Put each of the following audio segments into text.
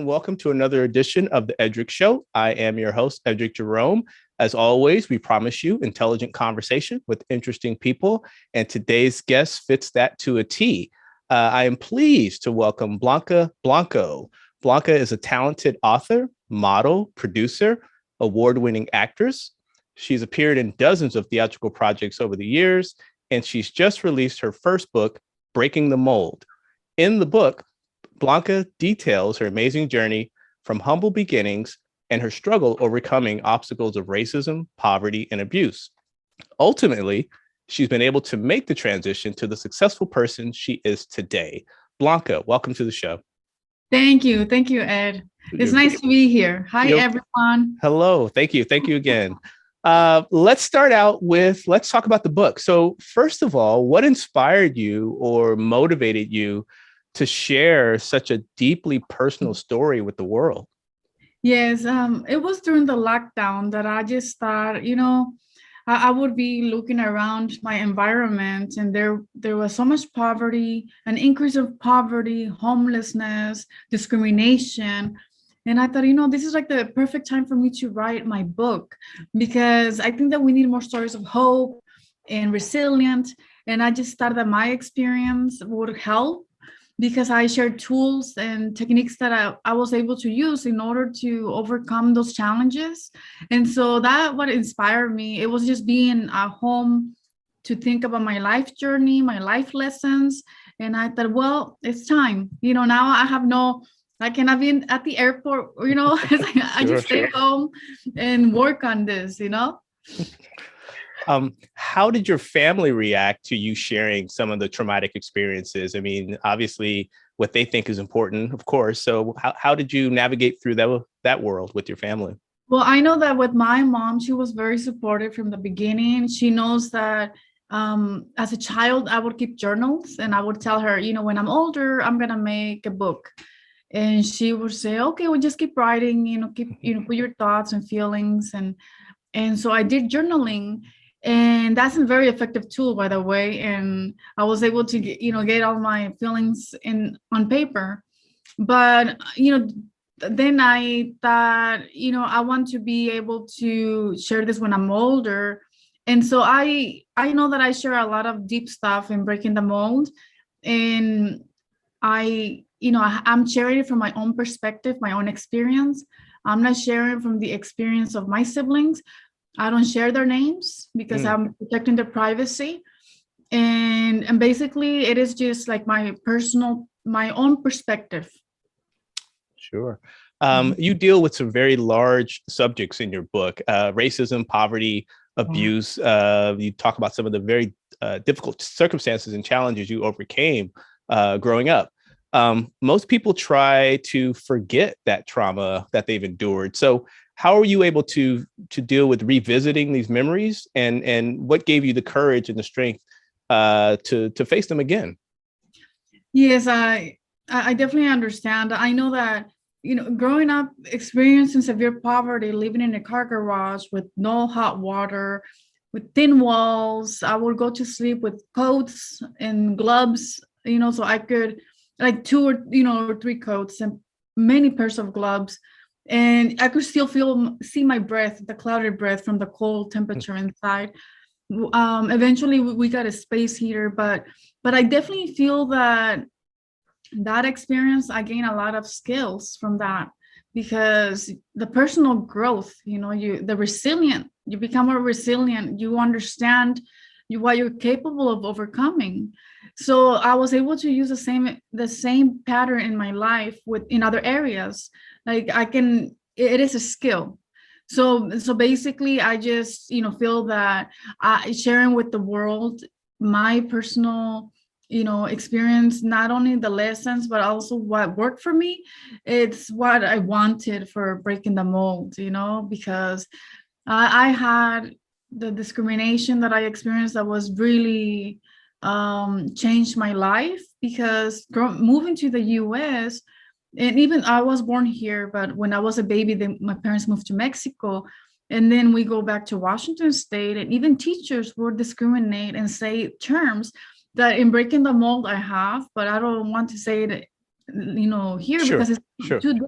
and welcome to another edition of the Eddrick Show. I am your host, Eddrick Jerome. As always, we promise you intelligent conversation with interesting people, and today's guest fits that to a T. I am pleased to welcome Blanca Blanco. Blanca is a talented author, model, producer, award-winning actress. She's appeared in dozens of theatrical projects over the years, and she's just released her first book, Breaking the Mold. In the book, Blanca details her amazing journey from humble beginnings and her struggle overcoming obstacles of racism, poverty, and abuse. Ultimately, she's been able to make the transition to the successful person she is today. Blanca, welcome to the show. Thank you. Thank you, Ed. It's nice to be here. Hi, everyone. Hello. Thank you. Thank you again. Let's talk about the book. So first of all, what inspired you or motivated you to share such a deeply personal story with the world? Yes, it was during the lockdown that I just thought, I would be looking around my environment, and there was so much poverty, an increase of poverty, homelessness, discrimination. And I thought, this is like the perfect time for me to write my book, because I think that we need more stories of hope and resilience. And I just thought that my experience would help, because I shared tools and techniques that I was able to use in order to overcome those challenges. And so that what inspired me. It was just being at home to think about my life journey, my life lessons. And I thought, well, it's time. Now I cannot be at the airport, I just stay home and work on this. How did your family react to you sharing some of the traumatic experiences? I mean, obviously, what they think is important, of course. So how did you navigate through that world with your family? Well, I know that with my mom, she was very supportive from the beginning. She knows that as a child, I would keep journals, and I would tell her, when I'm older, I'm going to make a book. And she would say, okay, well, just keep writing, put your thoughts and feelings. And so I did journaling. And that's a very effective tool, by the way. And I was able to get all my feelings on paper. But, then I thought, I want to be able to share this when I'm older. And so I know that I share a lot of deep stuff in Breaking the Mold. And I'm sharing it from my own perspective, my own experience. I'm not sharing from the experience of my siblings. I don't share their names because I'm protecting their privacy. And basically it is just like my own perspective. Sure. You deal with some very large subjects in your book, racism, poverty, abuse. You talk about some of the very difficult circumstances and challenges you overcame growing up. Most people try to forget that trauma that they've endured. So how are you able to deal with revisiting these memories, and what gave you the courage and the strength to face them again? Yes, I definitely understand. I know that, growing up, experiencing severe poverty, living in a car garage with no hot water, with thin walls, I would go to sleep with coats and gloves, so I could, like two or three coats and many pairs of gloves. And I could still see my breath, the clouded breath from the cold temperature inside. Eventually we got a space heater, but I definitely feel that experience, I gained a lot of skills from that, because the personal growth, you become more resilient. You understand what you're capable of overcoming. So I was able to use the same pattern in my life in other areas. Like it is a skill. So basically I just, feel that sharing with the world my personal, experience, not only the lessons, but also what worked for me. It's what I wanted for Breaking the Mold, because I had the discrimination that I experienced that was really changed my life, because moving to the US, and even I was born here, but when I was a baby, my parents moved to Mexico. And then we go back to Washington State, and even teachers would discriminate and say terms that in Breaking the Mold I have, but I don't want to say it here, Sure, because it's sure. too,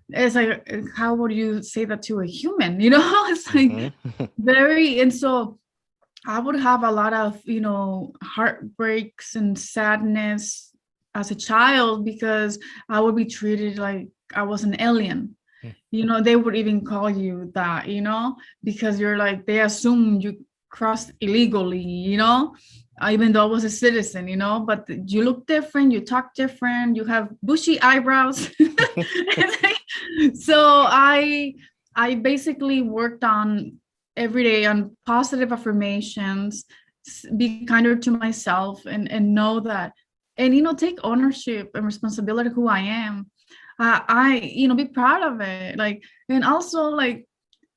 it's like, how would you say that to a human? It's like Mm-hmm. very, and so I would have a lot of, heartbreaks and sadness as a child, because I would be treated like I was an alien. They would even call you that, because you're like, they assume you crossed illegally, even though I was a citizen, but you look different, you talk different, you have bushy eyebrows. So I basically worked on every day on positive affirmations, be kinder to myself, and know that, and take ownership and responsibility who I am. Be proud of it, like, and also, like,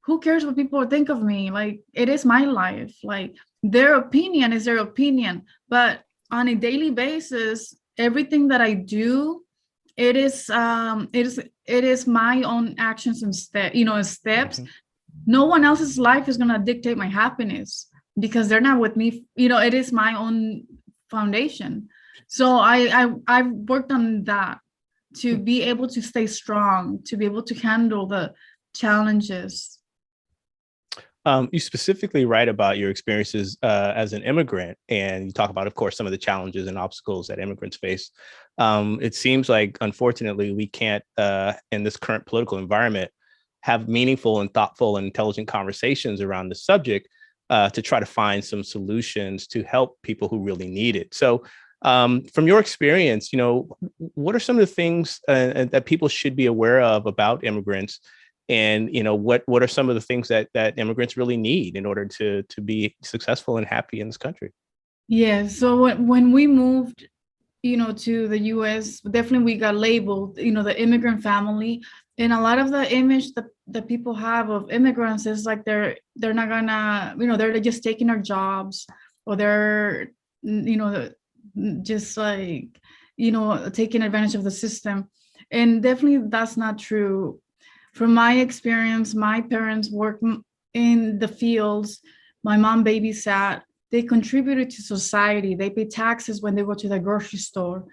who cares what people think of me? Like, it is my life. Like, their opinion is their opinion, but on a daily basis, everything that I do, it is my own actions and steps. Mm-hmm. No one else's life is going to dictate my happiness, because they're not with me. It is my own foundation. So I've worked on that, to be able to stay strong, to be able to handle the challenges. You specifically write about your experiences as an immigrant, and you talk about, of course, some of the challenges and obstacles that immigrants face. It seems like, unfortunately, we can't, in this current political environment, have meaningful and thoughtful and intelligent conversations around the subject to try to find some solutions to help people who really need it. So, from your experience, what are some of the things that people should be aware of about immigrants? And what are some of the things that immigrants really need in order to be successful and happy in this country? Yeah. So when we moved, to the US, definitely we got labeled, the immigrant family. And a lot of the image that people have of immigrants is like they're not gonna, they're just taking our jobs, or they're, just like, taking advantage of the system. And definitely that's not true. From my experience, my parents worked in the fields. My mom babysat. They contributed to society. They paid taxes when they go to the grocery store.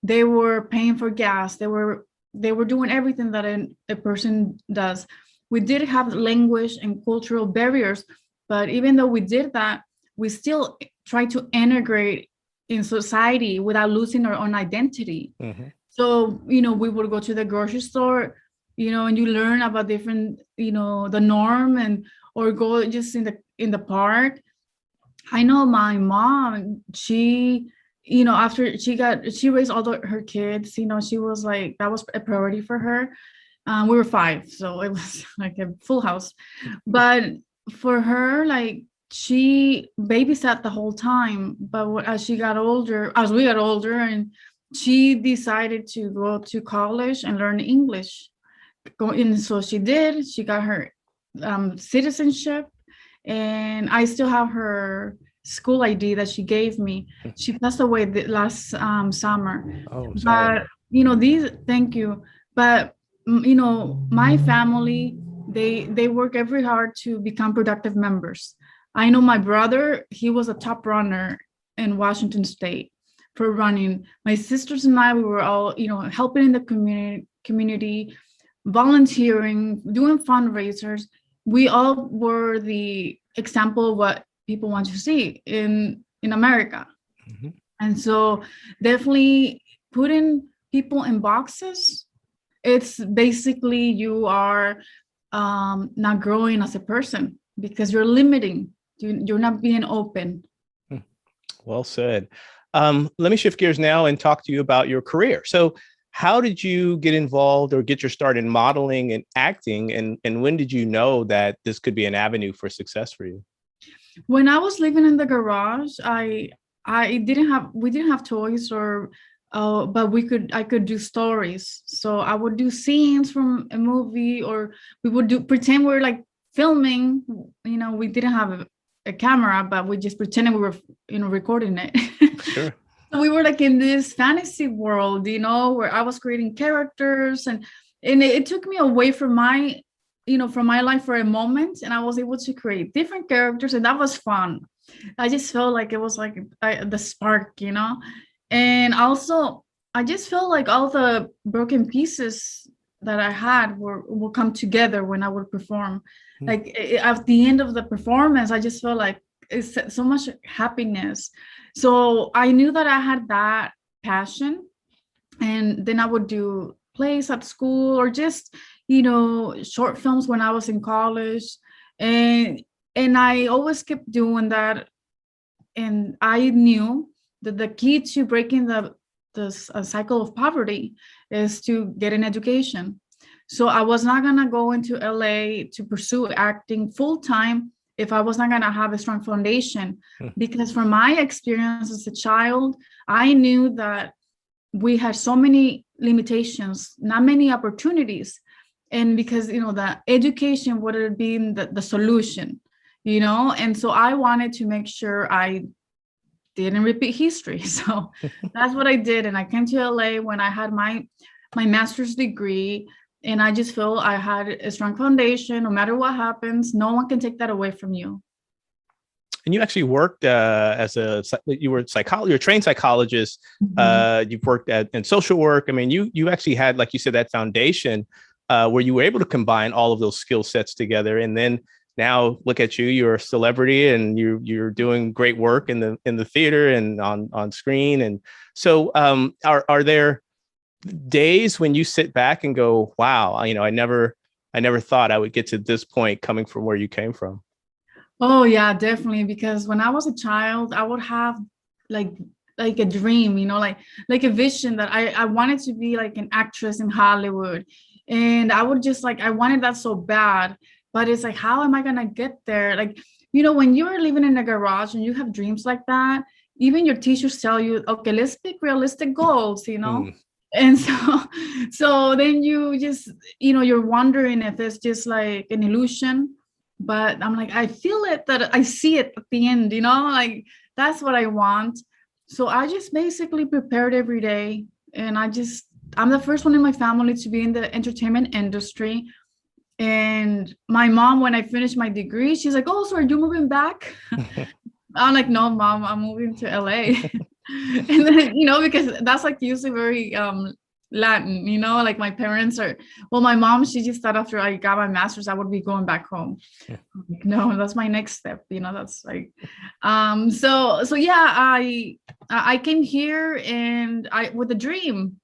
They were paying for gas. They were doing everything that a person does. We did have language and cultural barriers, but even though we did that, we still try to integrate in society without losing our own identity. Mm-hmm. So, we would go to the grocery store, and you learn about different, the norm, and or go just in the park. I know my mom, she, after she raised all her kids, she was like, that was a priority for her. We were five, so it was like a full house. But for her, like, she babysat the whole time. But as we got older, and she decided to go to college and learn English. And so she did. She got her citizenship, and I still have her school ID that she gave me. She passed away last summer. Oh, sorry. But thank you. But my family, they work every hard to become productive members. I know my brother, he was a top runner in Washington State for running. My sisters and I, we were all, helping in the community, volunteering, doing fundraisers. We all were the example of what people want to see in America. Mm-hmm. And so definitely putting people in boxes, it's basically you are not growing as a person, because you're limiting, you're not being open. Well said. Let me shift gears now and talk to you about your career. So, how did you get involved or get your start in modeling and acting? And when did you know that this could be an avenue for success for you? When I was living in the garage, we didn't have toys, or but I could do stories. So I would do scenes from a movie, or we would pretend we were like filming. We didn't have a camera, but we just pretended we were recording it. Sure. So we were like in this fantasy world, where I was creating characters, and it took me away from my life for a moment, and I was able to create different characters, and that was fun. I just felt like it was like the spark, and also I just felt like all the broken pieces that I had will come together when I would perform. Hmm. Like at the end of the performance, I just felt like it's so much happiness. So I knew that I had that passion, and then I would do plays at school or just, short films when I was in college. And I always kept doing that, and I knew that the key to breaking the cycle of poverty is to get an education. So I was not gonna go into LA to pursue acting full time if I was not gonna have a strong foundation. Hmm. Because from my experience as a child, I knew that we had so many limitations, not many opportunities. And because, the education would have been the solution, and so I wanted to make sure I didn't repeat history. So that's what I did. And I came to LA when I had my master's degree. And I just feel I had a strong foundation. No matter what happens, no one can take that away from you. And you actually worked you were you're a trained psychologist. Mhm. You've worked in social work. I mean, you actually had, like you said, that foundation where you were able to combine all of those skill sets together. And then now look at you, you're a celebrity and you're doing great work in the theater and on screen. And so are there days when you sit back and go, wow, I never thought I would get to this point coming from where you came from? Oh yeah, definitely. Because when I was a child, I would have like like a dream, like a vision that I wanted to be like an actress in Hollywood. And I would just like I wanted that so bad. But it's like, how am I gonna get there? Like, when you're living in a garage and you have dreams like that, even your teachers tell you, okay, let's pick realistic goals. Mm. And so so then you just, you're wondering if it's just like an illusion. But I'm like, I feel it, that I see it at the end, like that's what I want. So I just basically prepared every day. And I'm the first one in my family to be in the entertainment industry. And my mom, when I finished my degree, she's like, oh, so are you moving back? I'm like, no, mom, I'm moving to LA. And then, because that's like usually very Latin, like my parents are, well, my mom, she just thought after I got my master's, I would be going back home. I'm like, no, that's my next step. That's like, so yeah, I came here and I with a dream,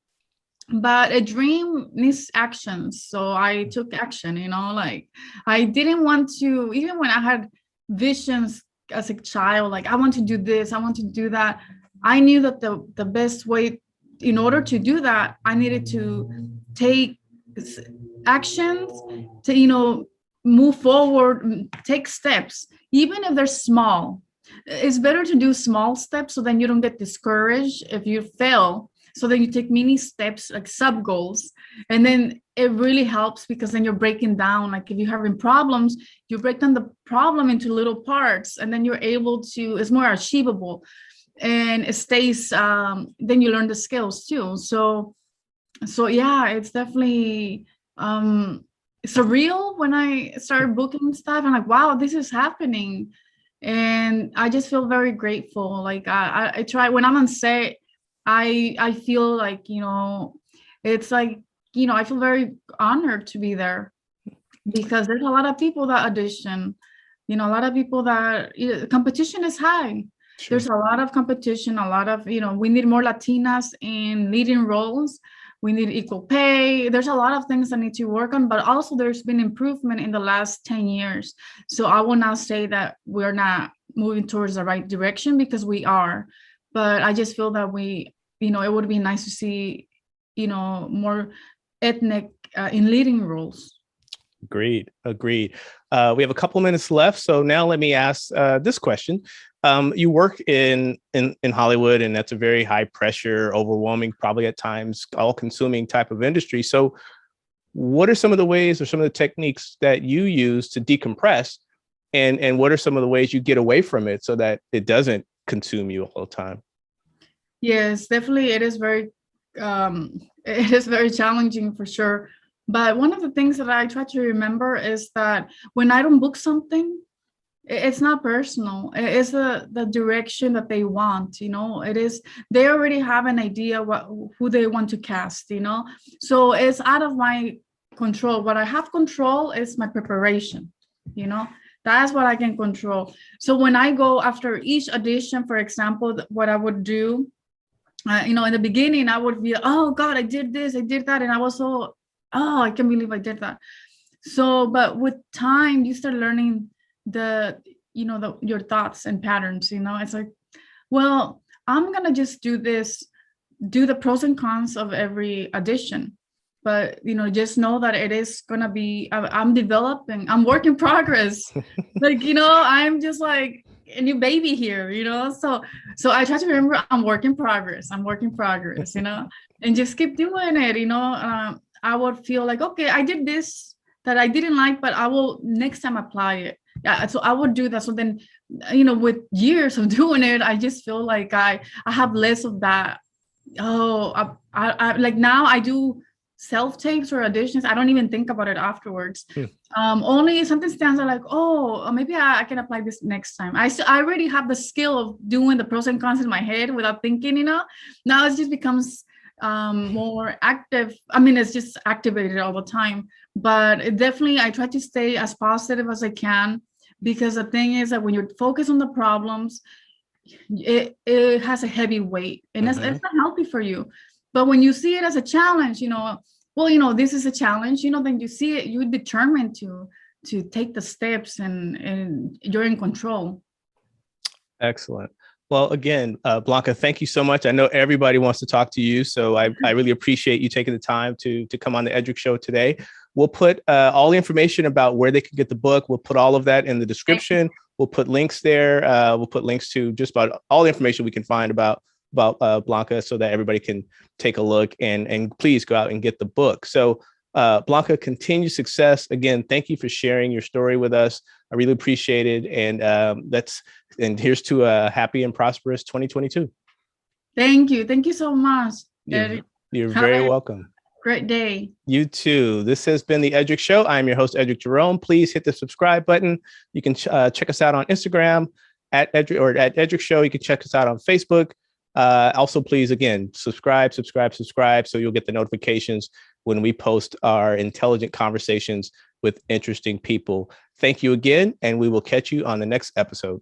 but a dream needs actions. So I took action, like I didn't want to, even when I had visions as a child, like I want to do this, I want to do that. I knew that the best way in order to do that, I needed to take actions to, move forward, take steps, even if they're small. It's better to do small steps so then you don't get discouraged if you fail. So then you take mini steps, like sub goals, and then it really helps because then you're breaking down. Like if you're having problems, you break down the problem into little parts, and then you're able to. It's more achievable, and it stays. Then you learn the skills too. So yeah, it's definitely surreal when I started booking stuff. I'm like, wow, this is happening, and I just feel very grateful. Like I try when I'm on set, I feel like it's like I feel very honored to be there because there's a lot of people that audition, a lot of people that competition is high. Sure. There's a lot of competition, a lot of we need more Latinas in leading roles. We need equal pay. There's a lot of things that need to work on, but also there's been improvement in the last 10 years. So I will not say that we're not moving towards the right direction because we are. But I just feel that it would be nice to see, more ethnic in leading roles. Agreed. Agreed. We have a couple minutes left, so now let me ask this question. You work in Hollywood, and that's a very high pressure, overwhelming, probably at times all-consuming type of industry. So, what are some of the ways or some of the techniques that you use to decompress, and what are some of the ways you get away from it so that it doesn't consume you all the time? Yes, definitely. It is very challenging for sure. But one of the things that I try to remember is that when I don't book something, It's not personal. It's the direction that they want, it is, they already have an idea who they want to cast, so it's out of my control. What I have control is my preparation, that's what I can control. So when I go after each audition, for example, what I would do, in the beginning, I would be, oh God, I did this, I did that, and I was so, oh, I can't believe I did that. So, but with time, you start learning your thoughts and patterns. It's like, well, I'm gonna just do the pros and cons of every audition, but just know that it is gonna be, I'm developing, I'm work in progress. Like, I'm just like a new baby here, so I try to remember I'm work in progress, and just keep doing it. I would feel like, okay, I did this that I didn't like, but I will next time apply it. Yeah, so I would do that. So then, with years of doing it, I just feel like I have less of that. Oh, I like now I do self tapes or auditions. I don't even think about it afterwards. Hmm. Only something stands out like, oh, maybe I can apply this next time. I already have the skill of doing the pros and cons in my head without thinking. Now it just becomes more active. I mean, it's just activated all the time. But definitely, I try to stay as positive as I can, because the thing is that when you focus on the problems, it has a heavy weight, and it's not healthy for you. But when you see it as a challenge, well, this is a challenge, then you see it, you're determined to take the steps, and you're in control. Excellent. Well, again, Blanca, thank you so much. I know everybody wants to talk to you, so I really appreciate you taking the time to come on the Eddrick Show today. We'll put all the information about where they can get the book. We'll put all of that in the description. We'll put links there. We'll put links to just about all the information we can find about Blanca, so that everybody can take a look, and please go out and get the book. So Blanca, continued success. Again, thank you for sharing your story with us. I really appreciate it. And here's to a happy and prosperous 2022. Thank you. Thank you so much. You're very welcome. Great day. You too. This has been the Eddrick Show. I'm your host, Eddrick Jerome. Please hit the subscribe button. You can check us out on Instagram at Eddrick Show. You can check us out on Facebook. Also, please, again, subscribe, so you'll get the notifications when we post our intelligent conversations with interesting people. Thank you again, and we will catch you on the next episode.